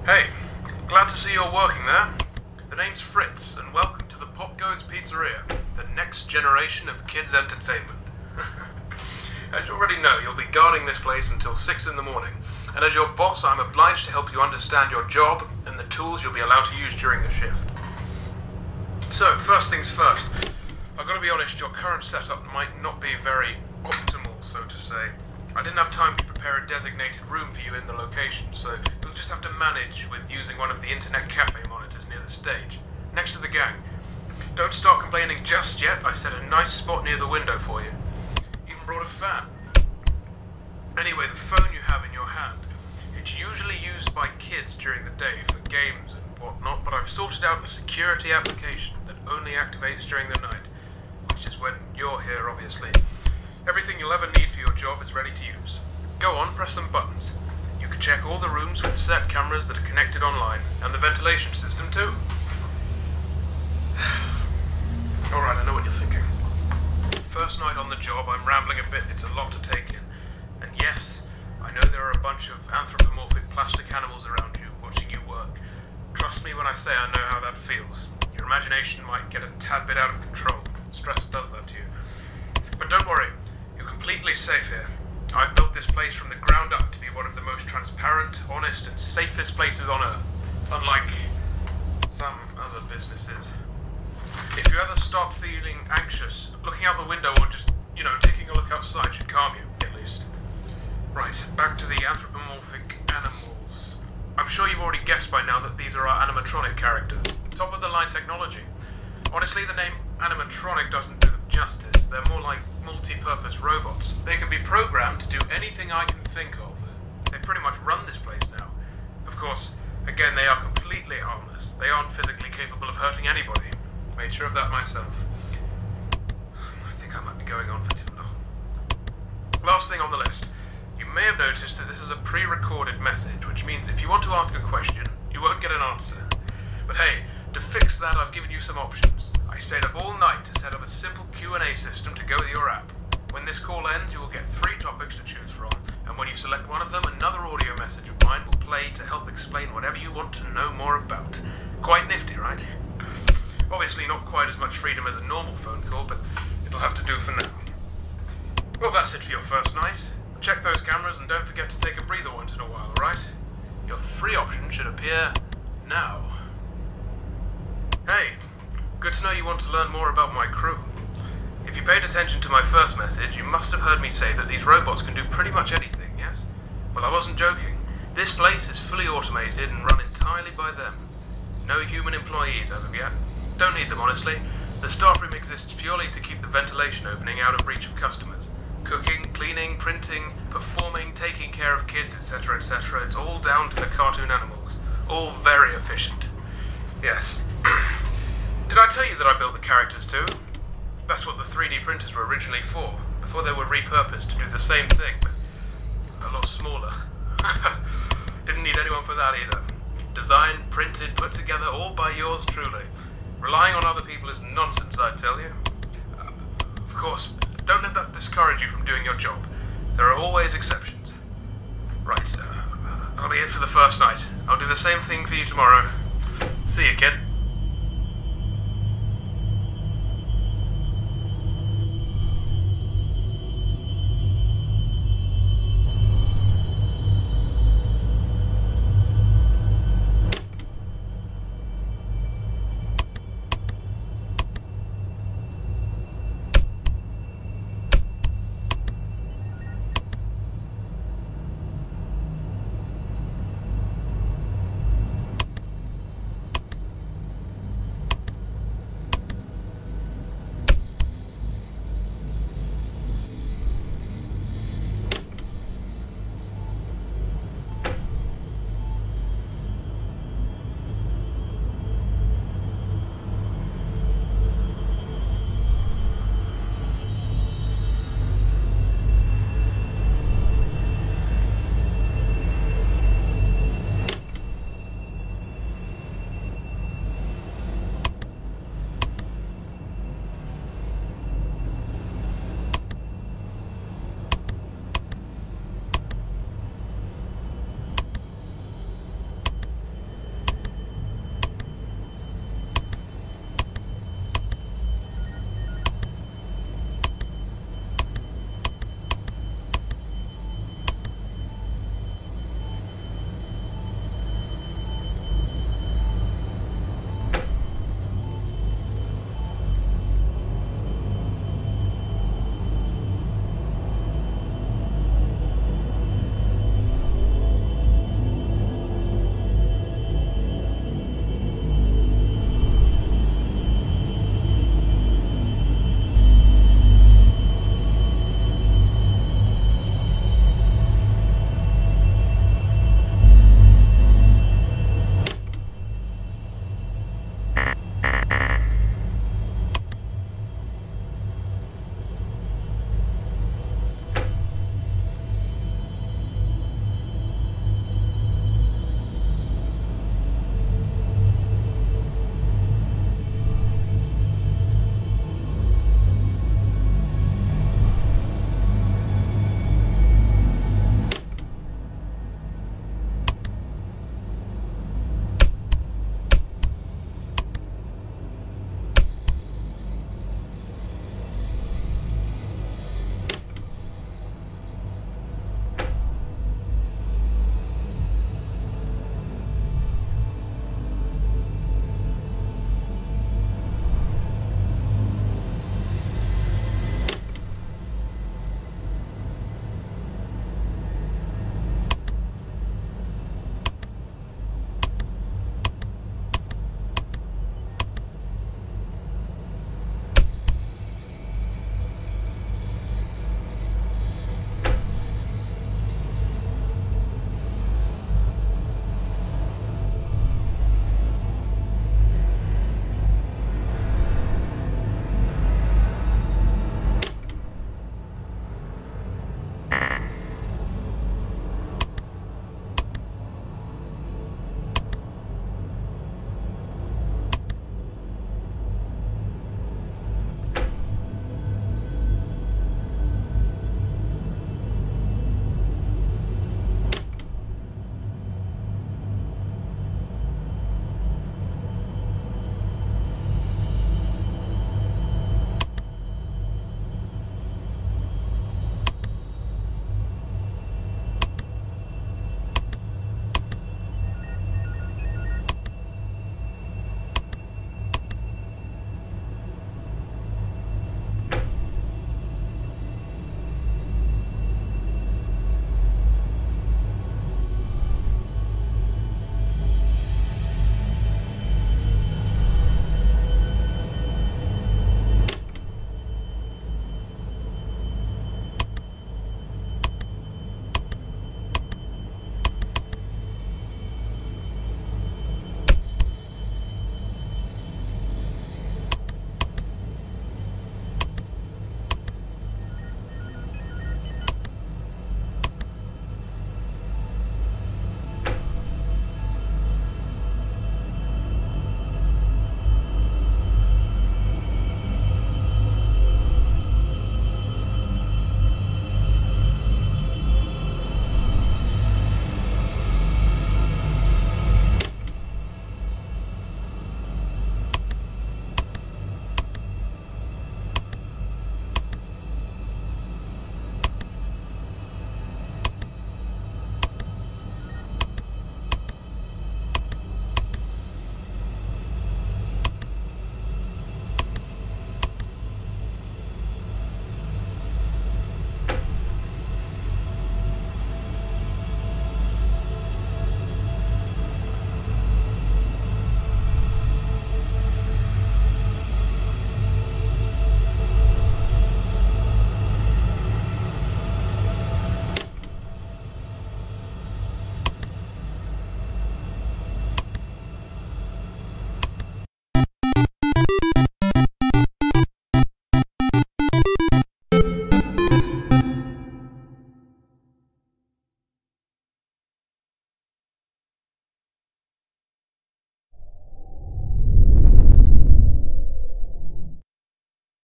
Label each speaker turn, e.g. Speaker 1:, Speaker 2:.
Speaker 1: Hey, glad to see you're working there. The name's Fritz, and welcome to the Popgoes Pizzeria, the next generation of kids' entertainment. As you already know, you'll be guarding this place until 6 in the morning, and as your boss, I'm obliged to help you understand your job and the tools you'll be allowed to use during the shift. So, first things first, I've got to be honest, your current setup might not be very optimal, so to say. I didn't have time to prepare a designated room for you in the location, so you'll just have to manage with using one of the internet cafe monitors near the stage, next to the gang. Don't start complaining just yet, I set a nice spot near the window for you. Even brought a fan. Anyway, the phone you have in your hand, it's usually used by kids during the day for games and whatnot, but I've sorted out a security application that only activates during the night, which is when you're here, obviously. Everything you'll ever need for your job is ready to use. Go on, press some buttons. You can check all the rooms with set cameras that are connected online, and the ventilation system too. Alright, I know what you're thinking. First night on the job, I'm rambling a bit, it's a lot to take in. And yes, I know there are a bunch of anthropomorphic plastic animals around you, watching you work. Trust me when I say I know how that feels. Your imagination might get a tad bit out of control. Stress does that to you. But don't worry. Completely safe here. I've built this place from the ground up to be one of the most transparent, honest, and safest places on Earth. Unlike some other businesses. If you ever start feeling anxious, looking out the window or just, taking a look outside should calm you, at least. Right, back to the anthropomorphic animals. I'm sure you've already guessed by now that these are our animatronic characters. Top of the line technology. Honestly, the name animatronic doesn't do them justice. They're more like multi-purpose robots. They can be programmed to do anything I can think of. They pretty much run this place now. Of course, again, they are completely harmless. They aren't physically capable of hurting anybody. Made sure of that myself. I think I might be going on for too long. Last thing on the list. You may have noticed that this is a pre-recorded message, which means if you want to ask a question, you won't get an answer. But hey, to fix that, I've given you some options. I stayed up all night to set up a simple Q&A system to go with your app. When this call ends, you will get 3 topics to choose from, and when you select one of them, another audio message of mine will play to help explain whatever you want to know more about. Quite nifty, right? Obviously not quite as much freedom as a normal phone call, but it'll have to do for now. Well, that's it for your first night. Check those cameras and don't forget to take a breather once in a while, alright? Your 3 options should appear now. Hey, good to know you want to learn more about my crew. If you paid attention to my first message, you must have heard me say that these robots can do pretty much anything, yes? Well, I wasn't joking. This place is fully automated and run entirely by them. No human employees as of yet. Don't need them, honestly. The staff room exists purely to keep the ventilation opening out of reach of customers. Cooking, cleaning, printing, performing, taking care of kids, etc., etc. It's all down to the cartoon animals. All very efficient. Yes. Did I tell you that I built the characters too? That's what the 3D printers were originally for, before they were repurposed to do the same thing, but a lot smaller. Didn't need anyone for that either. Designed, printed, put together, all by yours truly. Relying on other people is nonsense, I tell you. Of course, don't let that discourage you from doing your job. There are always exceptions. Right, that'll be it for the first night. I'll do the same thing for you tomorrow. See you, kid.